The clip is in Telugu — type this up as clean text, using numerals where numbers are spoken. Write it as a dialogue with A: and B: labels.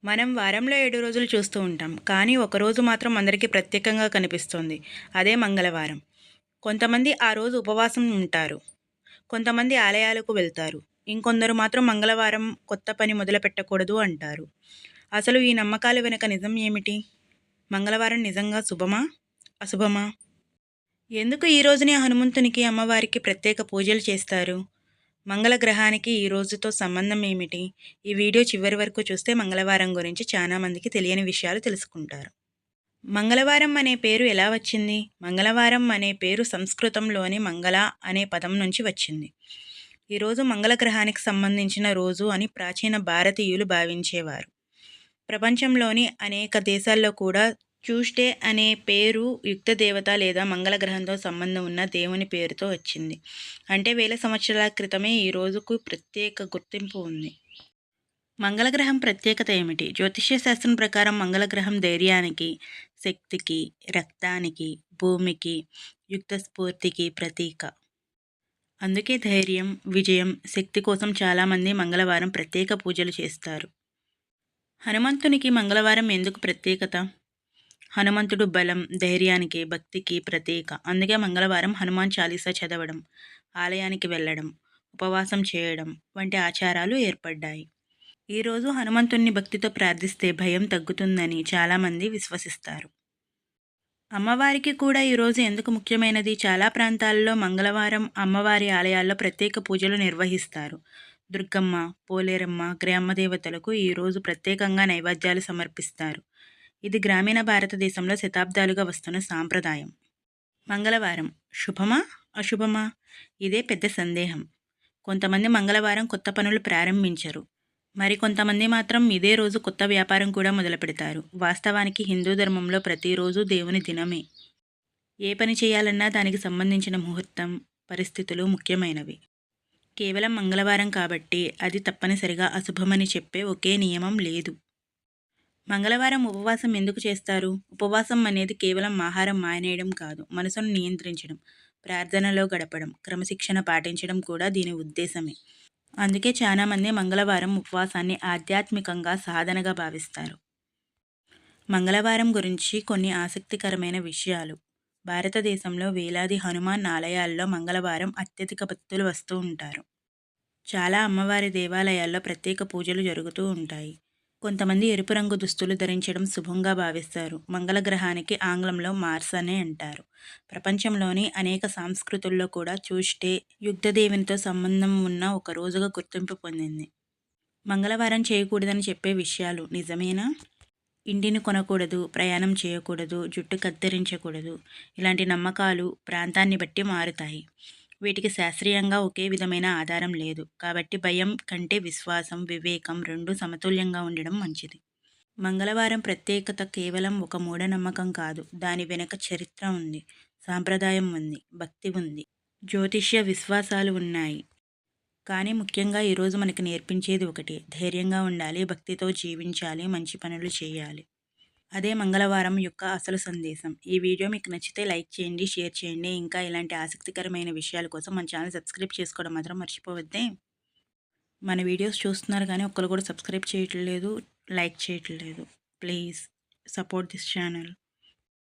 A: మనం వారంలో 7 రోజులు చూస్తూ ఉంటాం. కానీ ఒకరోజు మాత్రం అందరికీ ప్రత్యేకంగా కనిపిస్తుంది. అదే మంగళవారం. కొంతమంది ఆ రోజు ఉపవాసం ఉంటారు. కొంతమంది ఆలయాలకు వెళ్తారు. ఇంకొందరు మాత్రం మంగళవారం కొత్త పని మొదలుపెట్టకూడదు అంటారు. అసలు ఈ నమ్మకాల వెనుక నిజం ఏమిటి? మంగళవారం నిజంగా శుభమా? అశుభమా? ఎందుకు ఈ రోజునే హనుమంతునికి, అమ్మవారికి ప్రత్యేక పూజలు చేస్తారు? మంగళ గ్రహానికి ఈ రోజుతో సంబంధం ఏమిటి? ఈ వీడియో చివరి వరకు చూస్తే మంగళవారం గురించి చాలా మందికి తెలియని విషయాలు తెలుసుకుంటారు. మంగళవారం అనే పేరు ఎలా వచ్చింది? మంగళవారం అనే పేరు సంస్కృతంలోని మంగళ అనే పదం నుంచి వచ్చింది. ఈరోజు మంగళ గ్రహానికి సంబంధించిన రోజు అని ప్రాచీన భారతీయులు భావించేవారు. ప్రపంచంలోని అనేక దేశాల్లో కూడా ట్యూస్డే అనే పేరు యుక్తదేవత లేదా మంగళ గ్రహంతో సంబంధం ఉన్న దేవుని పేరుతో వచ్చింది. అంటే వేల సంవత్సరాల క్రితమే ఈ రోజుకు ప్రత్యేక గుర్తింపు ఉంది. మంగళగ్రహం ప్రత్యేకత ఏమిటి? జ్యోతిష్య శాస్త్రం ప్రకారం మంగళగ్రహం ధైర్యానికి, శక్తికి, రక్తానికి, భూమికి, యుక్త స్ఫూర్తికి ప్రతీక. అందుకే ధైర్యం, విజయం, శక్తి కోసం చాలామంది మంగళవారం ప్రత్యేక పూజలు చేస్తారు. హనుమంతునికి మంగళవారం ఎందుకు ప్రత్యేకత? హనుమంతుడు బలం, ధైర్యానికి, భక్తికి ప్రతీక. అందుకే మంగళవారం హనుమాన్ చాలీసా చదవడం, ఆలయానికి వెళ్ళడం, ఉపవాసం చేయడం వంటి ఆచారాలు ఏర్పడ్డాయి. ఈరోజు హనుమంతుణ్ణి భక్తితో ప్రార్థిస్తే భయం తగ్గుతుందని చాలామంది విశ్వసిస్తారు. అమ్మవారికి కూడా ఈరోజు ఎందుకు ముఖ్యమైనది? చాలా ప్రాంతాల్లో మంగళవారం అమ్మవారి ఆలయాల్లో ప్రత్యేక పూజలు నిర్వహిస్తారు. దుర్గమ్మ, పోలేరమ్మ, గ్రామ దేవతలకు ఈరోజు ప్రత్యేకంగా నైవేద్యాలు సమర్పిస్తారు. ఇది గ్రామీణ భారతదేశంలో శతాబ్దాలుగా వస్తున్న సాంప్రదాయం. మంగళవారం శుభమా? అశుభమా? ఇదే పెద్ద సందేహం. కొంతమంది మంగళవారం కొత్త పనులు ప్రారంభించరు. మరికొంతమంది మాత్రం ఇదే రోజు కొత్త వ్యాపారం కూడా మొదలుపెడతారు. వాస్తవానికి హిందూ ధర్మంలో ప్రతిరోజు దేవుని దినమే. ఏ పని చేయాలన్నా దానికి సంబంధించిన ముహూర్తం, పరిస్థితులు ముఖ్యమైనవి. కేవలం మంగళవారం కాబట్టి అది తప్పనిసరిగా అశుభమని చెప్పే ఒకే నియమం లేదు. మంగళవారం ఉపవాసం ఎందుకు చేస్తారు? ఉపవాసం అనేది కేవలం ఆహారం మానేయడం కాదు, మనసును నియంత్రించడం, ప్రార్థనలో గడపడం, క్రమశిక్షణ పాటించడం కూడా దీని ఉద్దేశమే. అందుకే చాలామంది మంగళవారం ఉపవాసాన్ని ఆధ్యాత్మికంగా సాధనగా భావిస్తారు. మంగళవారం గురించి కొన్ని ఆసక్తికరమైన విషయాలు. భారతదేశంలో వేలాది హనుమాన్ ఆలయాల్లో మంగళవారం అత్యధిక భక్తులు వస్తూ ఉంటారు. చాలా అమ్మవారి దేవాలయాల్లో ప్రత్యేక పూజలు జరుగుతూ ఉంటాయి. కొంతమంది ఎరుపు రంగు దుస్తులు ధరించడం శుభంగా భావిస్తారు. మంగళ గ్రహానికి ఆంగ్లంలో మార్స్ అనే అంటారు. ప్రపంచంలోని అనేక సంస్కృతుల్లో కూడా ట్యూస్డే యుక్తదేవునితో సంబంధం ఉన్న ఒక రోజుగా గుర్తింపు పొందింది. మంగళవారం చేయకూడదని చెప్పే విషయాలు నిజమేనా? ఇంటిని కొనకూడదు, ప్రయాణం చేయకూడదు, జుట్టు కత్తిరించకూడదు, ఇలాంటి నమ్మకాలు ప్రాంతాన్ని బట్టి మారుతాయి. వీటికి శాస్త్రీయంగా ఒకే విధమైన ఆధారం లేదు. కాబట్టి భయం కంటే విశ్వాసం, వివేకం రెండూ సమతుల్యంగా ఉండడం మంచిది. మంగళవారం ప్రత్యేకత కేవలం ఒక మూఢనమ్మకం కాదు. దాని వెనుక చరిత్ర ఉంది, సాంప్రదాయం ఉంది, భక్తి ఉంది, జ్యోతిష్య విశ్వాసాలు ఉన్నాయి. కానీ ముఖ్యంగా ఈరోజు మనకి నేర్పించేది ఒకటి: ధైర్యంగా ఉండాలి, భక్తితో జీవించాలి, మంచి పనులు చేయాలి. అదే మంగళవారం యొక్క అసలు సందేశం. ఈ వీడియో మీకు నచ్చితే లైక్ చేయండి, షేర్ చేయండి. ఇంకా ఇలాంటి ఆసక్తికరమైన విషయాల కోసం మన ఛానల్ సబ్స్క్రైబ్ చేసుకోవడం మాత్రం మర్చిపోవద్దే. మన వీడియోస్ చూస్తున్నారు కానీ ఒక్కరు కూడా సబ్స్క్రైబ్ చేయట్లేదు, లైక్ చేయట్లేదు. Please support this channel.